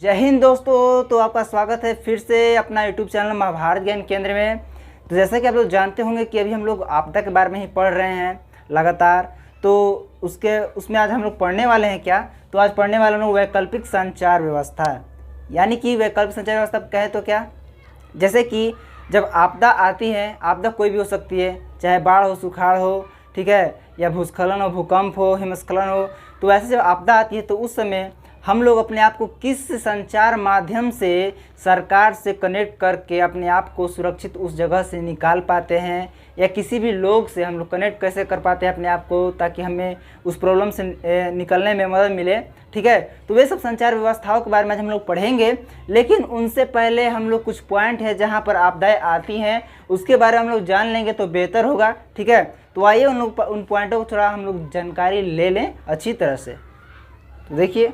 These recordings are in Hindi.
जय हिंद दोस्तों। तो आपका स्वागत है फिर से अपना यूट्यूब चैनल महाभारत ज्ञान केंद्र में। तो जैसा कि आप लोग जानते होंगे कि अभी हम लोग आपदा के बारे में ही पढ़ रहे हैं लगातार। तो उसमें आज हम लोग पढ़ने वाले हैं क्या, तो आज पढ़ने वाले लोग वैकल्पिक संचार व्यवस्था। यानी कि वैकल्पिक संचार व्यवस्था कहे तो क्या, जैसे कि जब आपदा आती है, आपदा कोई भी हो सकती है, चाहे बाढ़ हो, सुखाड़ हो, ठीक है, या भूस्खलन हो, भूकंप हो, हिमस्खलन हो। तो ऐसे जब आपदा आती है तो उस समय हम लोग अपने आप को किस संचार माध्यम से सरकार से कनेक्ट करके अपने आप को सुरक्षित उस जगह से निकाल पाते हैं, या किसी भी लोग से हम लोग कनेक्ट कैसे कर पाते हैं अपने आप को, ताकि हमें उस प्रॉब्लम से निकलने में मदद मिले। ठीक है, तो वे सब संचार व्यवस्थाओं के बारे में हम लोग पढ़ेंगे। लेकिन उनसे पहले हम लोग कुछ पॉइंट है जहाँ पर आपदाएं आती हैं उसके बारे में हम लोग जान लेंगे तो बेहतर होगा। ठीक है, तो आइए उन पॉइंटों को थोड़ा हम लोग जानकारी ले लें अच्छी तरह से। तो देखिए,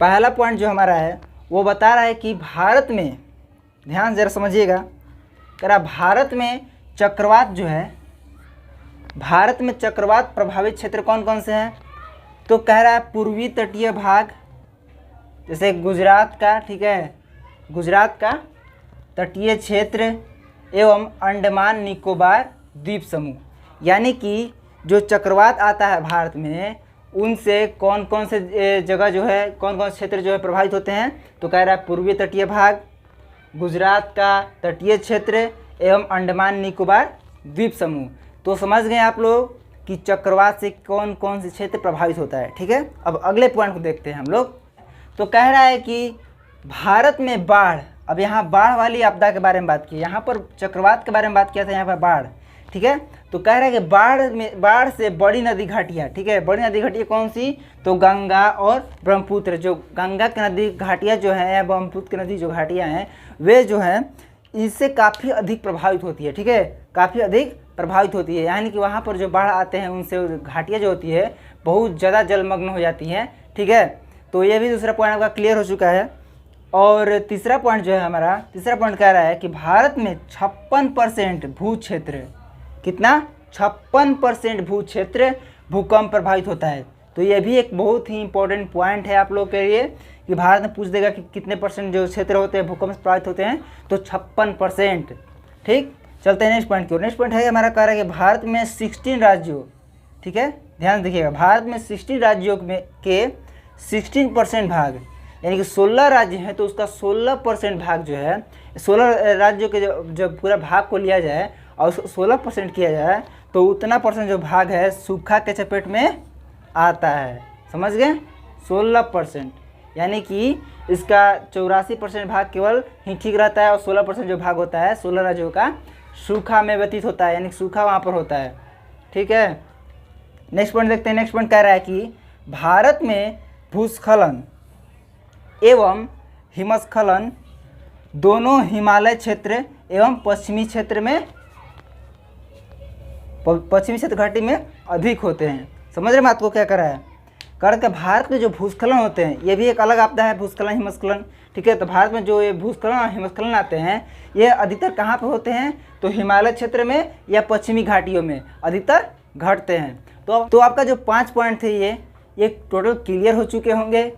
पहला पॉइंट जो हमारा है वो बता रहा है कि भारत में, ध्यान जरा समझिएगा, कह रहा भारत में चक्रवात जो है, भारत में चक्रवात प्रभावित क्षेत्र कौन कौन से हैं। तो कह रहा है पूर्वी तटीय भाग, जैसे गुजरात का, ठीक है, गुजरात का तटीय क्षेत्र एवं अंडमान निकोबार द्वीप समूह। यानी कि जो चक्रवात आता है भारत में, उनसे कौन कौन से जगह जो है, कौन कौन से क्षेत्र जो है प्रभावित होते हैं। तो कह रहा है पूर्वी तटीय भाग, गुजरात का तटीय क्षेत्र एवं अंडमान निकोबार द्वीप समूह। तो समझ गए आप लोग कि चक्रवात से कौन कौन से क्षेत्र प्रभावित होता है। ठीक है, अब अगले पॉइंट को देखते हैं हम लोग। तो कह रहा है कि भारत में बाढ़, अब यहाँ बाढ़ वाली आपदा के बारे में बात की, यहाँ पर चक्रवात के बारे में बात किया था, यहाँ पर बाढ़। ठीक है, तो कह रहा है कि बाढ़ से बड़ी नदी घाटियाँ, ठीक है, बड़ी नदी घाटियाँ कौन सी, तो गंगा और ब्रह्मपुत्र। जो गंगा की नदी घाटियाँ जो हैं या ब्रह्मपुत्र की नदी जो घाटियाँ हैं वे जो हैं इससे काफ़ी अधिक प्रभावित होती है। ठीक है, काफ़ी अधिक प्रभावित होती है। यानी कि वहाँ पर जो बाढ़ आते हैं उनसे घाटियाँ जो होती है बहुत ज़्यादा जलमग्न हो जाती हैं। ठीक है, तो ये भी दूसरा पॉइंट आपका क्लियर हो चुका है। और तीसरा पॉइंट जो है हमारा, तीसरा पॉइंट कह रहा है कि भारत में 56% भू क्षेत्र, कितना, 56% भू क्षेत्र भूकंप प्रभावित होता है। तो ये भी एक बहुत ही इंपॉर्टेंट पॉइंट है आप लोग के लिए कि भारत में पूछ देगा कि कितने परसेंट जो क्षेत्र होते हैं भूकंप से प्रभावित होते हैं, तो 56%। ठीक, चलते हैं नेक्स्ट पॉइंट की ओर। नेक्स्ट पॉइंट है हमारा, कह रहा है कि भारत में 16 राज्यों, ठीक है, ध्यान देखिएगा, भारत में 16 राज्यों में के 16% भाग, यानी कि 16 राज्य हैं तो उसका 16% भाग जो है, 16 राज्यों के जब पूरा भाग को लिया जाए और उसको 16% किया जाए तो उतना परसेंट जो भाग है सूखा के चपेट में आता है। समझ गए, 16%, यानी कि इसका 84% भाग केवल ही ठीक रहता है और 16% जो भाग होता है 16 राज्यों का सूखा में व्यतीत होता है, यानी सूखा वहाँ पर होता है। ठीक है, नेक्स्ट पॉइंट देखते हैं। नेक्स्ट पॉइंट कह रहा है कि भारत में भूस्खलन एवं हिमस्खलन दोनों हिमालय क्षेत्र एवं पश्चिमी क्षेत्र में, पश्चिमी क्षेत्र घाटी में अधिक होते हैं। समझ रहे बात को क्या कर रहा है, कर भारत में जो भूस्खलन होते हैं ये भी एक अलग आपदा है, भूस्खलन हिमस्खलन। ठीक है, तो भारत में जो ये भूस्खलन और हिमस्खलन आते हैं ये अधिकतर कहाँ पर होते हैं, तो हिमालय क्षेत्र में या पश्चिमी घाटियों में अधिकतर घटते हैं। तो आपका जो 5 पॉइंट थे ये टोटल क्लियर हो चुके होंगे।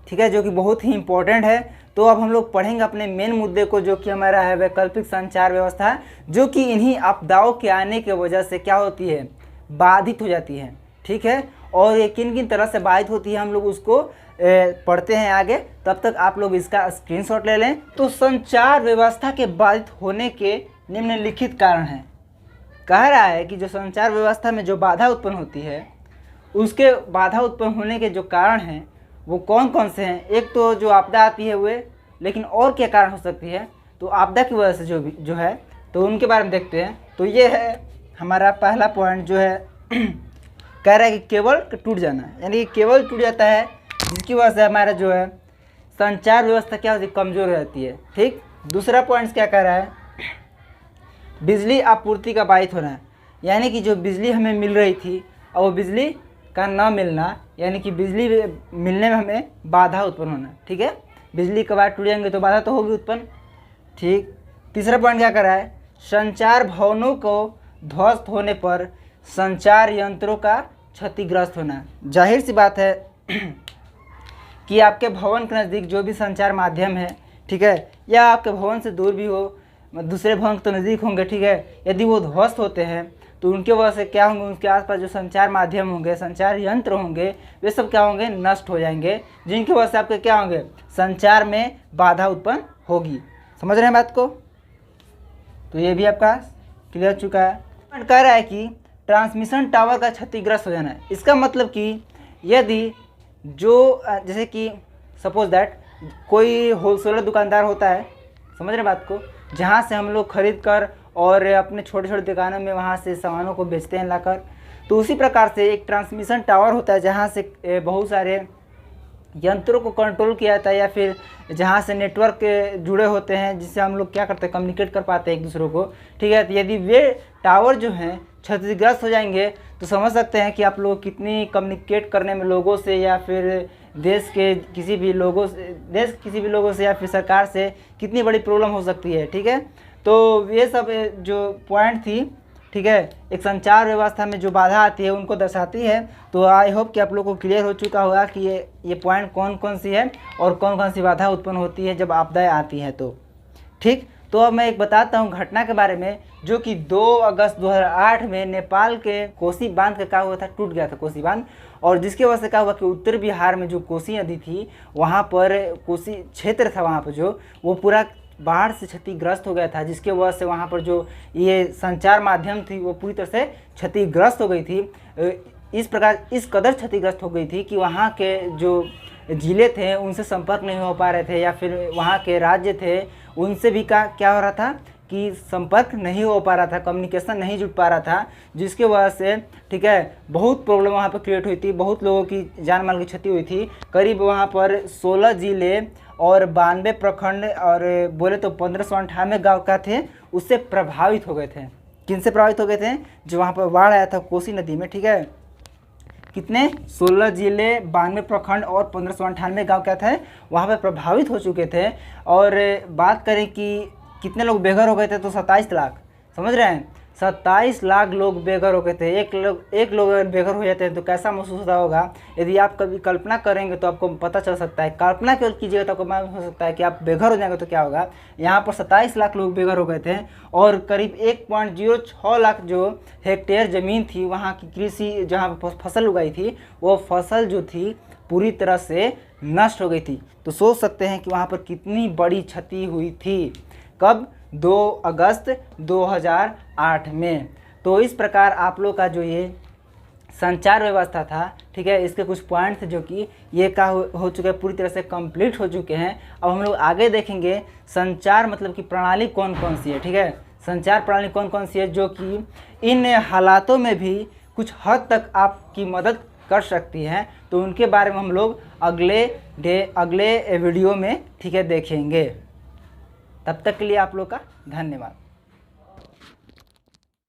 ठीक है, जो कि बहुत ही इंपॉर्टेंट है। तो अब हम लोग पढ़ेंगे अपने मेन मुद्दे को, जो कि हमारा है वैकल्पिक संचार व्यवस्था, जो कि इन्हीं आपदाओं के आने की वजह से क्या होती है, बाधित हो जाती है। ठीक है, और ये किन किन तरह से बाधित होती है हम लोग उसको पढ़ते हैं आगे। तब तक आप लोग इसका स्क्रीनशॉट ले लें। तो संचार व्यवस्था के बाधित होने के निम्नलिखित कारण हैं। कह रहा है कि जो संचार व्यवस्था में जो बाधा उत्पन्न होती है उसके बाधा उत्पन्न होने के जो कारण हैं वो कौन कौन से हैं। एक तो जो आपदा आती है वे, लेकिन और क्या कारण हो सकती है, तो आपदा की वजह से जो है तो उनके बारे में देखते हैं। तो ये है हमारा पहला पॉइंट जो है कह रहा है कि केबल टूट जाना, यानी कि केबल टूट जाता है जिसकी वजह से हमारा जो है संचार व्यवस्था क्या होती है, कमज़ोर रहती है। ठीक, दूसरा पॉइंट क्या कह रहा है, बिजली आपूर्ति का बाधित होना, यानी कि जो बिजली हमें मिल रही थी और वो बिजली का न मिलना, यानी कि बिजली मिलने में हमें बाधा उत्पन्न होना। ठीक है, बिजली के बाद टूट जाएंगे तो बाधा तो होगी उत्पन्न। ठीक, तीसरा पॉइंट क्या कर रहा है, संचार भवनों को ध्वस्त होने पर संचार यंत्रों का क्षतिग्रस्त होना। जाहिर सी बात है कि आपके भवन के नज़दीक जो भी संचार माध्यम है, ठीक है, या आपके भवन से दूर भी हो, दूसरे भवन तो नज़दीक होंगे, ठीक है, यदि वो ध्वस्त होते हैं तो उनके वजह से क्या होंगे, उनके आसपास जो संचार माध्यम होंगे, संचार यंत्र होंगे, वे सब क्या होंगे, नष्ट हो जाएंगे, जिनकी वजह से आपके क्या होंगे, संचार में बाधा उत्पन्न होगी। समझ रहे हैं बात को? तो ये भी आपका क्लियर हो चुका है। कह रहा है कि ट्रांसमिशन टावर का क्षतिग्रस्त हो जाना है। इसका मतलब कि यदि जो जैसे कि सपोज दैट कोई होलसेलर दुकानदार होता है, समझ रहे बात को, जहाँ से हम लोग खरीद कर और अपने छोटे छोटे दुकानों में वहाँ से सामानों को बेचते हैं लाकर, तो उसी प्रकार से एक ट्रांसमिशन टावर होता है जहाँ से बहुत सारे यंत्रों को कंट्रोल किया जाता है, या फिर जहाँ से नेटवर्क जुड़े होते हैं, जिससे हम लोग क्या करते हैं, कम्युनिकेट कर पाते हैं एक दूसरों को, ठीक है। तो यदि वे टावर जो हैं क्षतिग्रस्त हो जाएंगे तो समझ सकते हैं कि आप लोग कितनी कम्युनिकेट करने में लोगों से, या फिर देश के किसी भी लोगों से या फिर सरकार से कितनी बड़ी प्रॉब्लम हो सकती है, ठीक है। तो ये सब जो पॉइंट थी, ठीक है, एक संचार व्यवस्था में जो बाधा आती है उनको दर्शाती है। तो आई होप कि आप लोगों को क्लियर हो चुका होगा कि ये पॉइंट कौन कौन सी है और कौन कौन सी बाधा उत्पन्न होती है जब आपदाएं आती हैं। तो ठीक, तो अब मैं एक बताता हूँ घटना के बारे में, जो कि 2 अगस्त 2008 में नेपाल के कोसी बांध का क्या हुआ था, टूट गया था कोसी बांध, और जिसकी वजह से क्या हुआ कि उत्तर बिहार में जो कोसी नदी थी, वहाँ पर कोसी क्षेत्र था, वहाँ पर जो वो पूरा बाढ़ से क्षतिग्रस्त हो गया था, जिसके वजह से वहाँ पर जो ये संचार माध्यम थी वो पूरी तरह से क्षतिग्रस्त हो गई थी। इस प्रकार इस कदर क्षतिग्रस्त हो गई थी कि वहाँ के जो जिले थे उनसे संपर्क नहीं हो पा रहे थे, या फिर वहाँ के राज्य थे उनसे भी क्या हो रहा था कि संपर्क नहीं हो पा रहा था, कम्युनिकेशन नहीं जुट पा रहा था, जिसके वजह से, ठीक है, बहुत प्रॉब्लम वहाँ पर क्रिएट हुई थी, बहुत लोगों की जान माल की क्षति हुई थी। करीब वहाँ पर 16 जिले और 92 प्रखंड और बोले तो 1598 गाँव का थे, उससे प्रभावित हो गए थे। किन से प्रभावित हो गए थे? जो वहाँ पर बाढ़ आया था कोसी नदी में, ठीक है। कितने? 16 जिले, 92 प्रखंड और 1598 गाँव क्या थे, वहाँ पर प्रभावित हो चुके थे। और बात करें कि कितने लोग बेघर हो गए थे, तो 27 लाख, समझ रहे हैं, 27 लाख लोग बेघर हो गए थे। एक लोग अगर बेघर हो जाते हैं तो कैसा महसूस होता होगा। यदि आप कभी कल्पना करेंगे तो आपको पता चल सकता है, कल्पना केवल कीजिएगा तो आपको मालूम हो सकता है कि आप बेघर हो जाएंगे तो क्या होगा। यहाँ पर 27 लाख लोग बेघर हो गए थे, और करीब 1.06 लाख जो हेक्टेयर ज़मीन थी वहाँ की कृषि, जहाँ फसल उगाई थी, वो फसल जो थी पूरी तरह से नष्ट हो गई थी। तो सोच सकते हैं कि वहाँ पर कितनी बड़ी क्षति हुई थी। कब? 2 अगस्त 2008 में। तो इस प्रकार आप लोग का जो ये संचार व्यवस्था था, ठीक है, इसके कुछ पॉइंट थे जो कि ये का हो चुके हैं, पूरी तरह से कंप्लीट हो चुके हैं। अब हम लोग आगे देखेंगे संचार मतलब कि प्रणाली कौन कौन सी है, ठीक है, संचार प्रणाली कौन कौन सी है जो कि इन हालातों में भी कुछ हद तक आपकी मदद कर सकती हैं। तो उनके बारे में हम लोग अगले वीडियो में, ठीक है, देखेंगे। तब तक के लिए आप लोग का धन्यवाद।